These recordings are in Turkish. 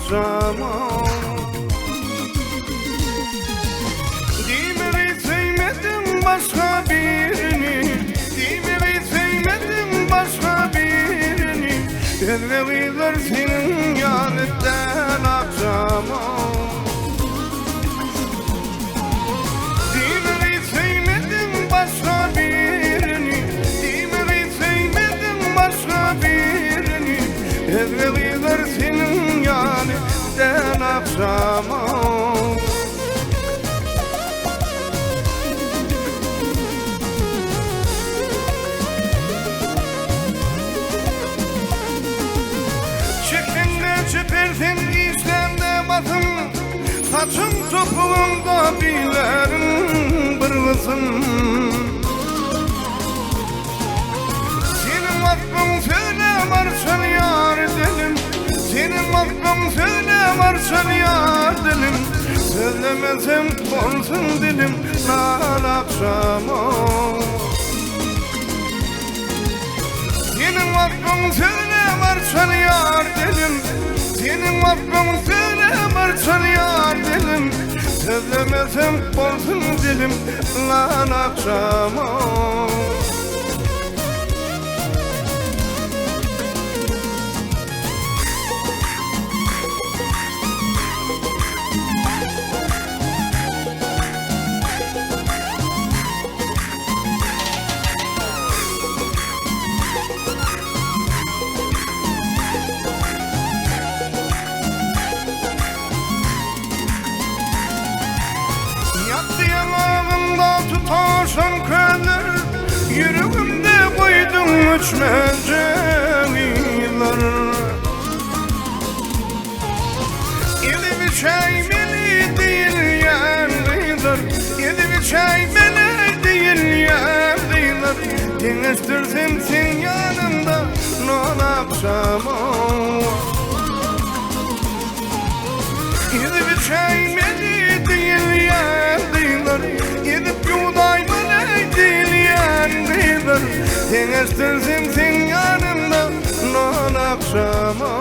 akşamım. Dimiri sevmedim başka birini, dimiri sevmedim başka birini. Elvegiler senin yanından akşamım. Dimiri sevmedim başka birini, dimiri sevmedim başka birini. Elvegiler senin yanından akşamım. Çepersin işlemde batın, saçın topuğumda bilerim bırgısın. Senin aklın söyle varsa yar dilim, senin aklın söyle varsa yar dilim. Söylemesem olsun dilim nar akşamı. Senin aklın söyle varsa yar dilim, senin aklın söyle varsa yar dilim. Söylemesem olsun dilim lan akşamı. Tutaşan köller, yüreğimde koydum uçmacaylar. Elimi çaymeli değil yerliler, elimi çaymeli değil yerliler. Denizdirdim sen yanımda non akşamı. Elimi çaymeli değil yerliler, edip yudayman eydileyen bilir. Denizdirdim sen yanımda non akşamı.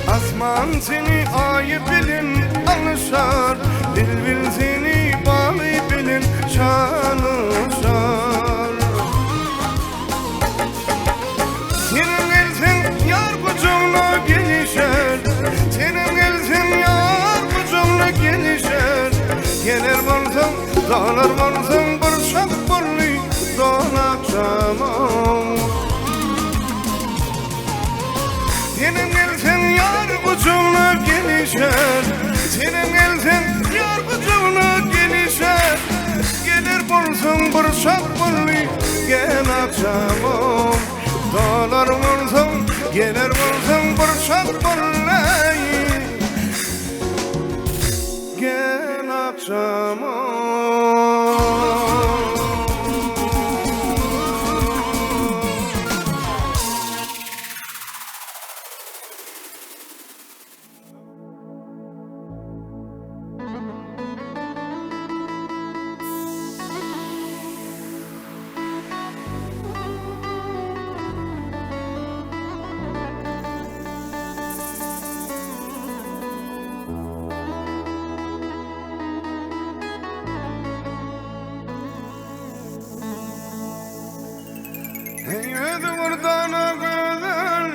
Asman seni ayı bilin alışar, bil seni bağlı bilin çalışar. Senin elsin yar kucağına gelişer, senin elsin yar kucağına gelişer. Gelir varsın, dağlar varsın, bir şakburlu don akşamım. Senin elsin yar kucağına gelişer, senin elsin yar kucağına gelişer. Gelir varsın, bir şakburlu gel akşamım. Dağlar varsın, gelir varsın, bir şakburlu gel akşamım. Yedi buradan akıdan,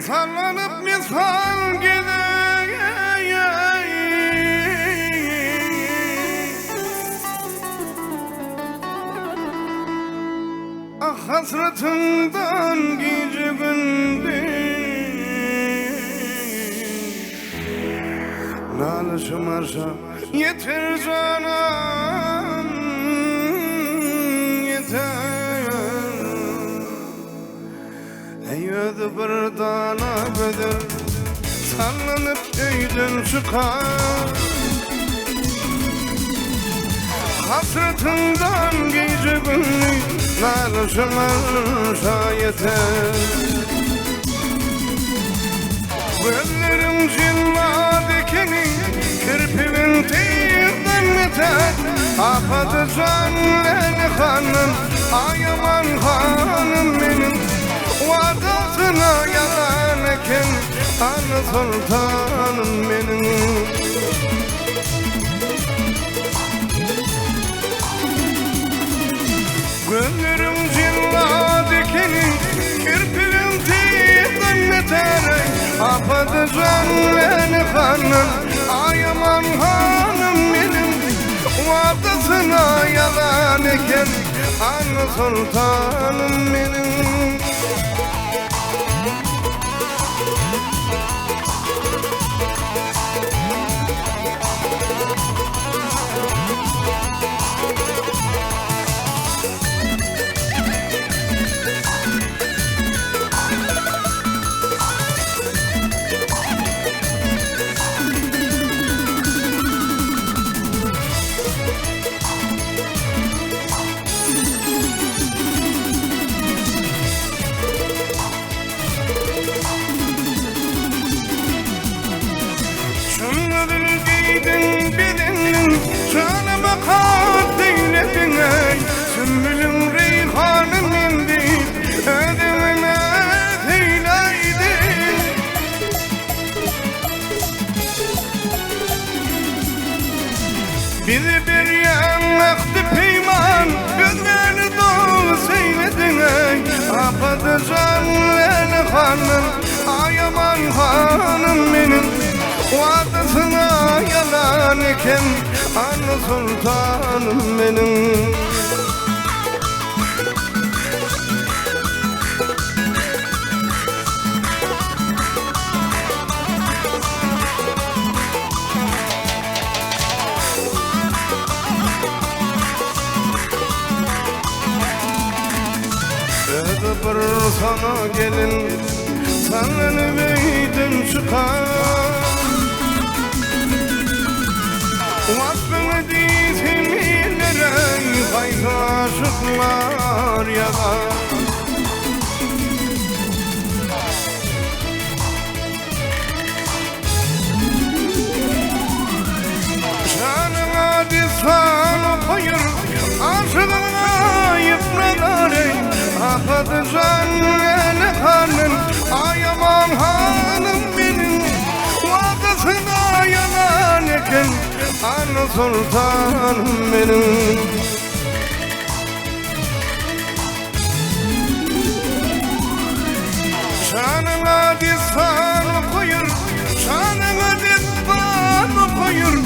sallanıp misal gider. Ah hasretinden gece gündüz nalışım arşa yeter canım, yeter. Eyyödü bir dana bedir sallanıp öyden çıkar. Hasretinden gece gündüz nalışım arşa yeter. Gönlüm cilladikini kirpinin tiyden biter Afadı canlen hanım Ayaman hanım benim Vadasına yalan eken Anı sultanım benim Gönlüm cilladikini kirpinin tiyden biter Afadı canlen hanım Ayaman hanım benim Vadasına yalan eken Anı sultanım benim Canıma kat eyledin ey Sümbülüm reyhanım indi Ödümüne eyleydin Bizi bir yanmaktı peyman Gözlerini dost eyledin ey Afadı canlen hanım Ayaman hanım benim Vadasına yalan eken Anı sultanım benim Ödüpür sana gelin Sanını beydin çıkar Vakfını dizimlere Kaydı aşıklar yalan Şanına disanı koyur Aşığına yıpralar ey Afadı canlen hanım Ayaman hanım benim Vadasına yalan eken Anı sultanım benim Şanına disanı koyur Şanına disanı koyur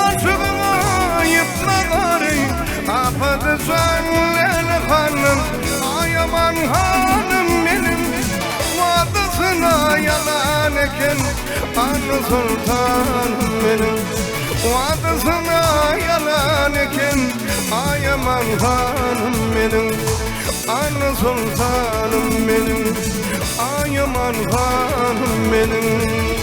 Aşığına yıpralar ey Afadı canlen hanım Ayaman hanım benim Vadasına yalan eken Anı sultanım benim Vadasına yalan eken Ayaman hanım benim Anı sultanım benim Ayaman hanım benim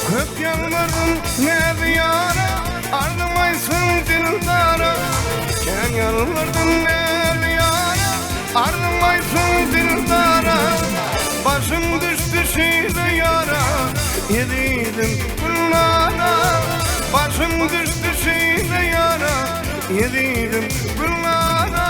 Hep yanlarım ne diyara Ardımaysın dildara Ken yanlarım ne diyara Ardımaysın dildara Başım düştü şiire yara Yediydim bunlara Başım düştü şiire yara Yediydim bunlara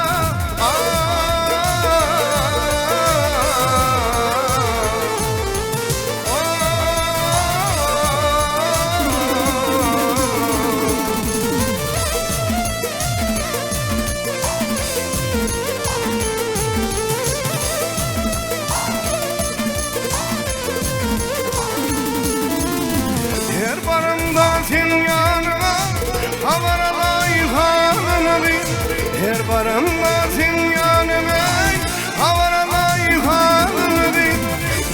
barınmasın yanıma Havaramayı halini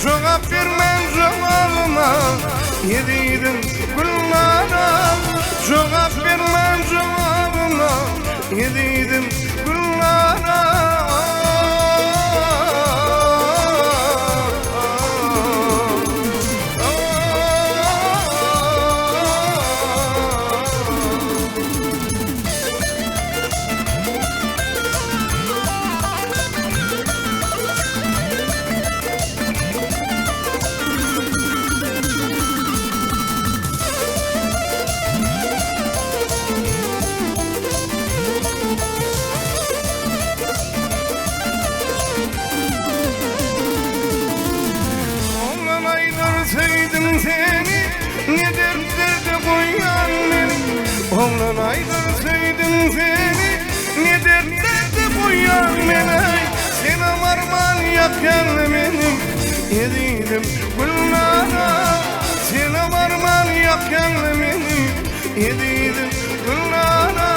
Cevap vermem cevabıma Yediydim güllara Cevap vermem cevabıma Yediydim güllara Sevdim seni, ne dertlerde koyan beni Oğlan aydan sevdim seni, ne dertlerde koyan beni Sen varman yakan beni, yediydim güllara Sen varman yakan beni, yediydim güllara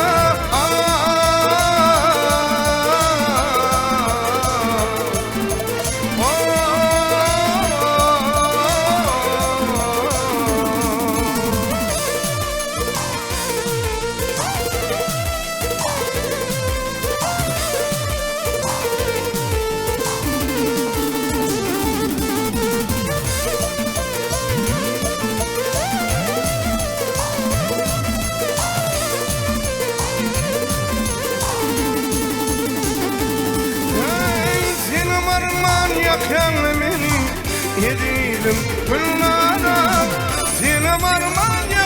Yakan beni, yediydim güllara Seni varman